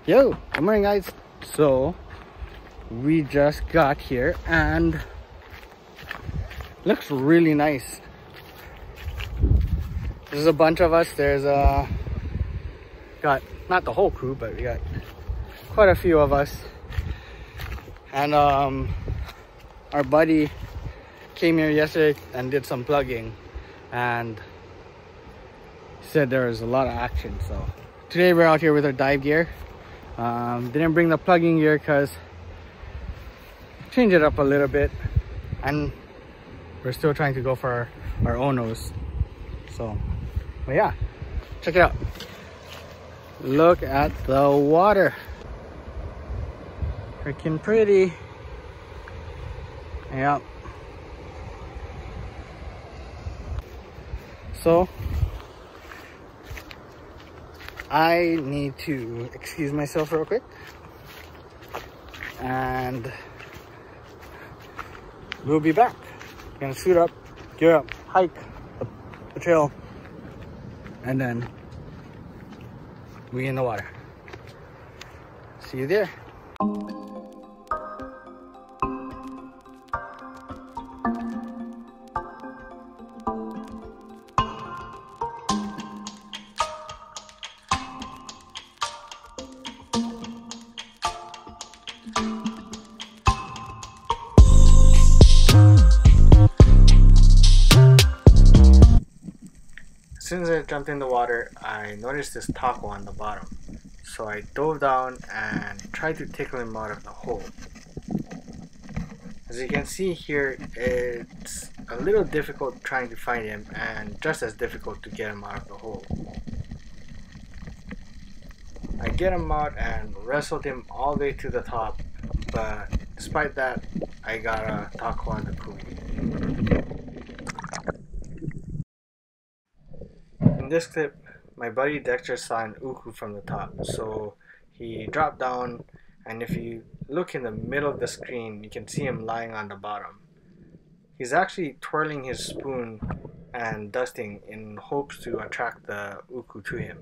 Yo, good morning guys. So we just got here and looks really nice. There's a bunch of us. There's got not the whole crew, but we got quite a few of us. And our buddy came here yesterday and did some plugging and said there was a lot of action. So today we're out here with our dive gear. Didn't bring the plugging gear because change it up a little bit, and we're still trying to go for our Onos. So, but yeah, check it out. Look at the water, freaking pretty. Yeah. So I need to excuse myself real quick and we'll be back. Gonna suit up, gear up, hike the trail, and then we in the water. See you there. As soon as I jumped in the water, I noticed this Tako on the bottom. So I dove down and tried to tickle him out of the hole. As you can see here, it's a little difficult trying to find him and just as difficult to get him out of the hole. I get him out and wrestled him all the way to the top, but despite that, I got a Tako on the buoy. In this clip, my buddy Dexter saw an uku from the top, so he dropped down, and if you look in the middle of the screen, you can see him lying on the bottom. He's actually twirling his spoon and dusting in hopes to attract the uku to him.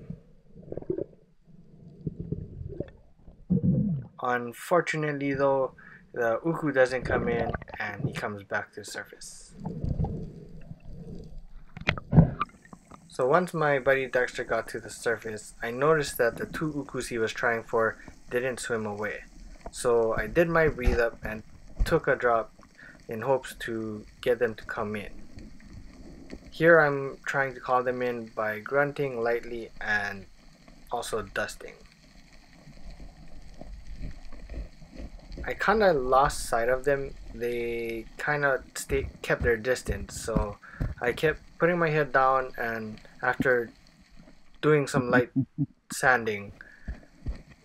Unfortunately though, the uku doesn't come in and he comes back to the surface. So once my buddy Dexter got to the surface, I noticed that the two ukus he was trying for didn't swim away. So I did my breathe up and took a drop in hopes to get them to come in. Here I'm trying to call them in by grunting lightly and also dusting. I kinda lost sight of them. They kinda kept their distance, so I kept putting my head down, and after doing some light sanding,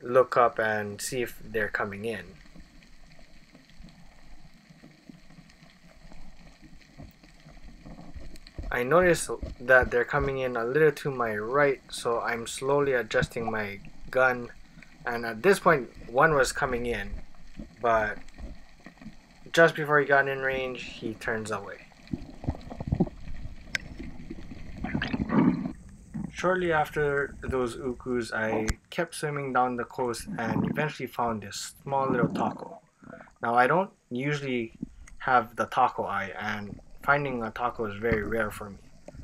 look up and see if they're coming in. I notice that they're coming in a little to my right, so I'm slowly adjusting my gun, and at this point one was coming in, but just before he got in range, he turns away. Shortly after those ukus, I kept swimming down the coast and eventually found this small little Tako. Now I don't usually have the Tako eye, and finding a Tako is very rare for me.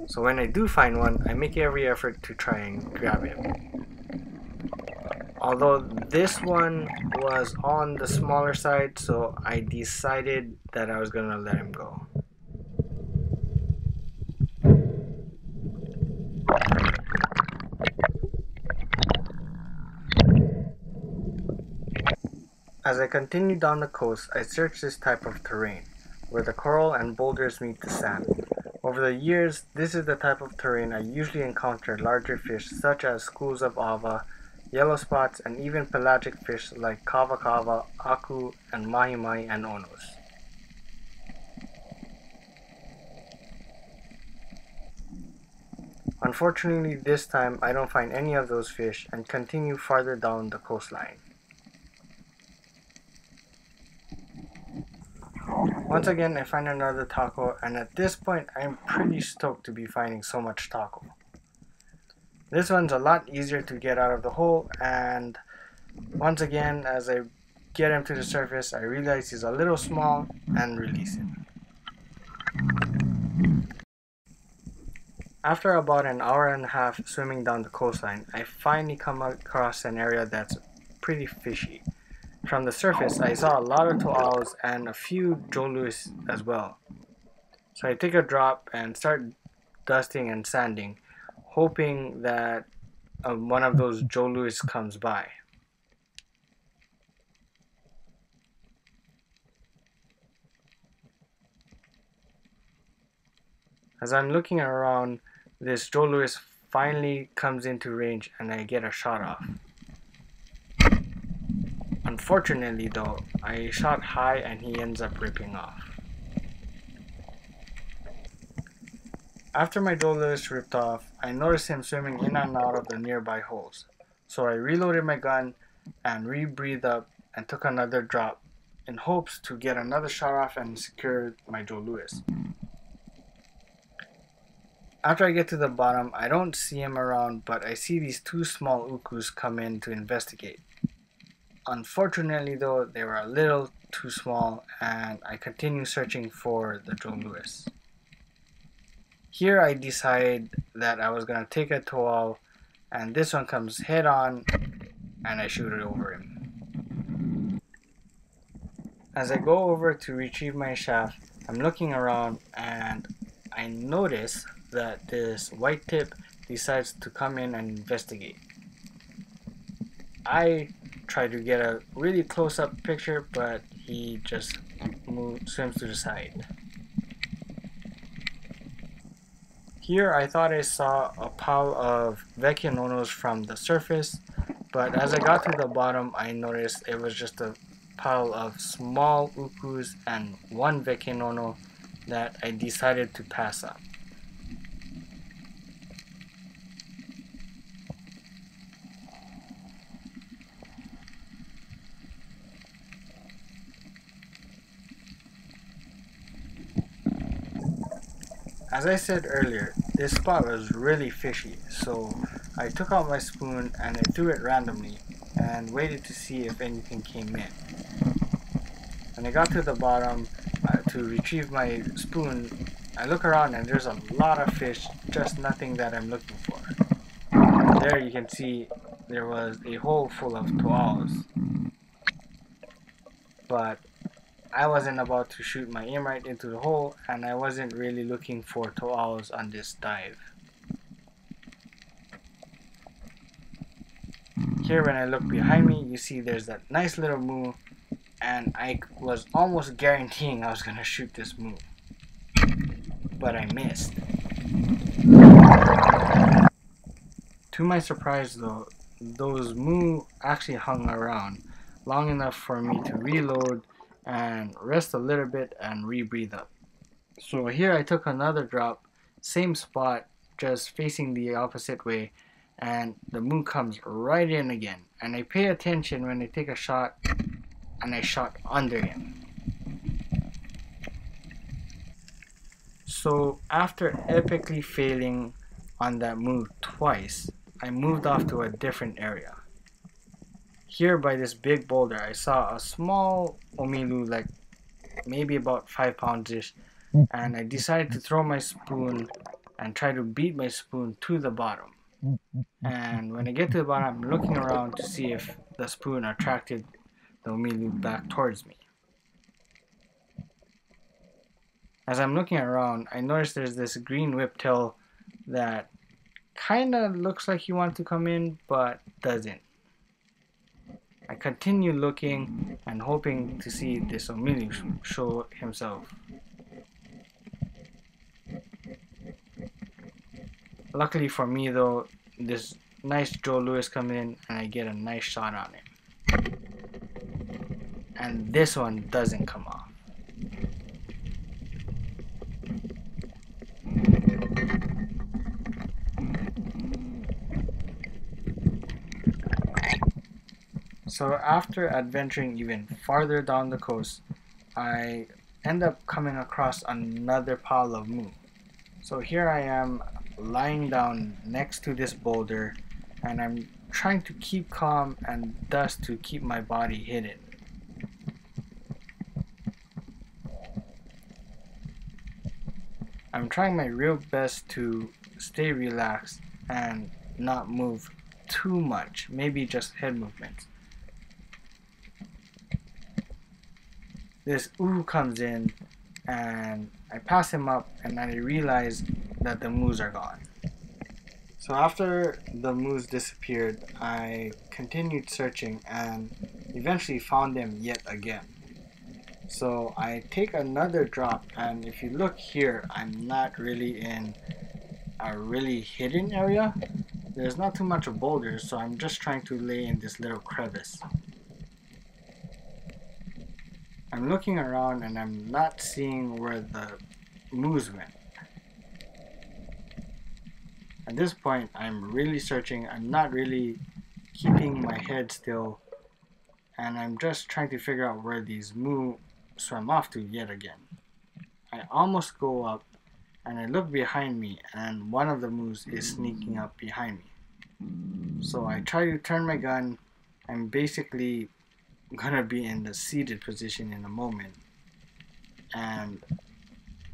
So when I do find one, I make every effort to try and grab him. Although this one was on the smaller side, so I decided that I was gonna let him go. As I continued down the coast, I searched this type of terrain, where the coral and boulders meet the sand. Over the years, this is the type of terrain I usually encounter larger fish such as schools of ava, yellow spots, and even pelagic fish like kava kava, aku, and mahi mahi and onos. Unfortunately, this time I don't find any of those fish and continue farther down the coastline. Once again, I find another Tako, and at this point, I'm pretty stoked to be finding so much Tako. This one's a lot easier to get out of the hole, and Once again, as I get him to the surface, I realize he's a little small and release him. After about an hour and a half swimming down the coastline, I finally come across an area that's pretty fishy. From the surface, I saw a lot of to'als and a few Joe Louis as well. So I take a drop and start dusting and sanding, hoping that one of those Joe Louis comes by. As I'm looking around, this Joe Louis finally comes into range and I get a shot off. Unfortunately though, I shot high and he ends up ripping off. After my Joe Louis ripped off, I noticed him swimming in and out of the nearby holes. So I reloaded my gun and rebreathed up and took another drop in hopes to get another shot off and secure my Joe Louis. After I get to the bottom, I don't see him around, but I see these two small ukus come in to investigate. Unfortunately though, they were a little too small and I continue searching for the Joe Louis. Here I decide that I was going to take a to'al and this one comes head on and I shoot it over him. As I go over to retrieve my shaft, I'm looking around and I notice that this white tip decides to come in and investigate. I try to get a really close-up picture, but he just swims to the side. Here I thought I saw a pile of Weke Nonos from the surface, but as I got to the bottom I noticed it was just a pile of small ukus and one Weke Nono that I decided to pass up. As I said earlier, this spot was really fishy, so I took out my spoon and I threw it randomly and waited to see if anything came in. When I got to the bottom to retrieve my spoon, I look around and there's a lot of fish, just nothing that I'm looking for. There you can see there was a hole full of to'als, but I wasn't about to shoot my aim right into the hole and I wasn't really looking for to'als on this dive. Here when I look behind me, you see there's that nice little moo and I was almost guaranteeing I was going to shoot this moo. But I missed. To my surprise though, those moo actually hung around long enough for me to reload and rest a little bit and rebreathe up. So here I took another drop, same spot, just facing the opposite way, and the moo comes right in again. And I pay attention when I take a shot, and I shot under him. So after epically failing on that move twice, I moved off to a different area. Here by this big boulder, I saw a small omilu, like maybe about 5 pounds-ish, and I decided to throw my spoon and try to beat my spoon to the bottom. And when I get to the bottom, I'm looking around to see if the spoon attracted the omilu back towards me. As I'm looking around, I notice there's this green whiptail that kinda looks like he wants to come in, but doesn't. I continue looking and hoping to see this omilu show himself. Luckily for me though, this nice Joe Louis comes in and I get a nice shot on him. And this one doesn't come off. So after adventuring even farther down the coast, I end up coming across another pile of moo. So here I am lying down next to this boulder and I'm trying to keep calm and thus to keep my body hidden. I'm trying my real best to stay relaxed and not move too much, maybe just head movements. This ooh comes in and I pass him up and then I realize that the moose are gone. So after the moose disappeared, I continued searching and eventually found them yet again. So I take another drop, and if you look here, I'm not really in a really hidden area. There's not too much of boulders, so I'm just trying to lay in this little crevice. I'm looking around and I'm not seeing where the moose went. At this point, I'm really searching. I'm not really keeping my head still, and I'm just trying to figure out where these moose swam off to yet again. I almost go up and I look behind me, and one of the moose is sneaking up behind me. So I try to turn my gun. I'm basically gonna be in the seated position in a moment, and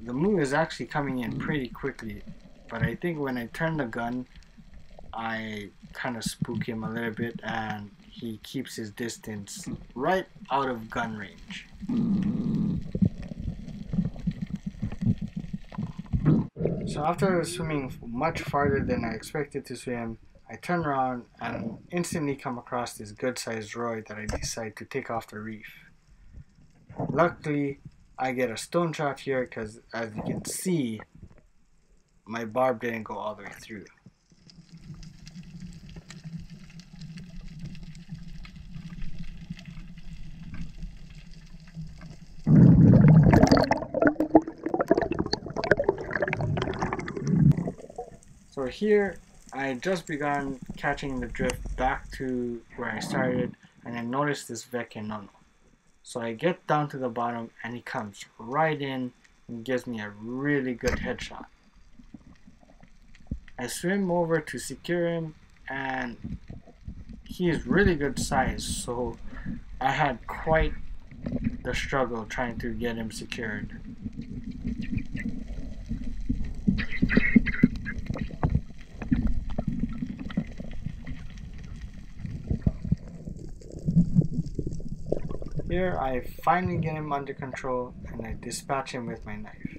the moose is actually coming in pretty quickly, but I think when I turn the gun I kind of spook him a little bit and he keeps his distance right out of gun range. So after swimming much farther than I expected to swim, I turn around and instantly come across this good sized roy that I decide to take off the reef. Luckily, I get a stone shot here because, as you can see, my barb didn't go all the way through. So here, I just begun catching the drift back to where I started, and I noticed this Weke Nono. So I get down to the bottom and he comes right in and gives me a really good headshot. I swim over to secure him, and he is really good size, so I had quite the struggle trying to get him secured. Here I finally get him under control and I dispatch him with my knife.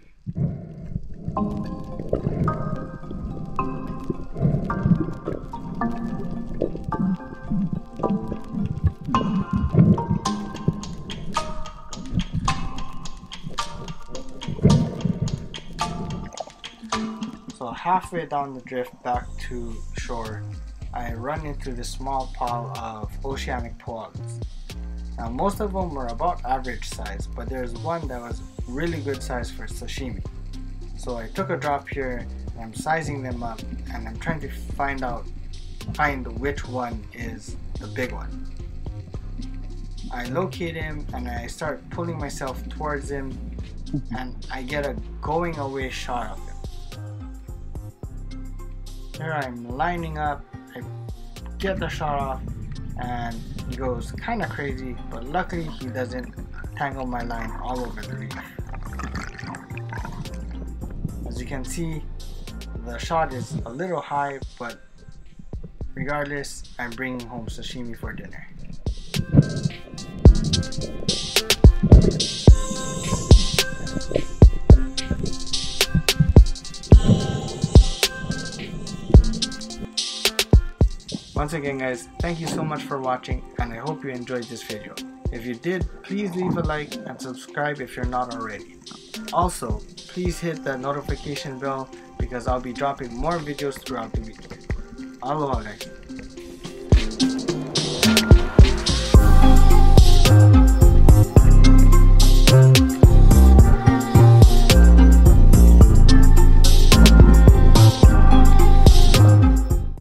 So halfway down the drift back to shore, I run into this small pile of oceanic poags. Now most of them were about average size, but there's one that was really good size for sashimi. So I took a drop here and I'm sizing them up and I'm trying to find which one is the big one. I locate him and I start pulling myself towards him and I get a going away shot of him. Here I'm lining up, I get the shot off, and he goes kind of crazy, but luckily he doesn't tangle my line all over the reef. As you can see, the shot is a little high, but regardless, I'm bringing home sashimi for dinner. Once again guys, thank you so much for watching and I hope you enjoyed this video. If you did, please leave a like and subscribe if you're not already. Also, please hit that notification bell because I'll be dropping more videos throughout the week. Aloha guys.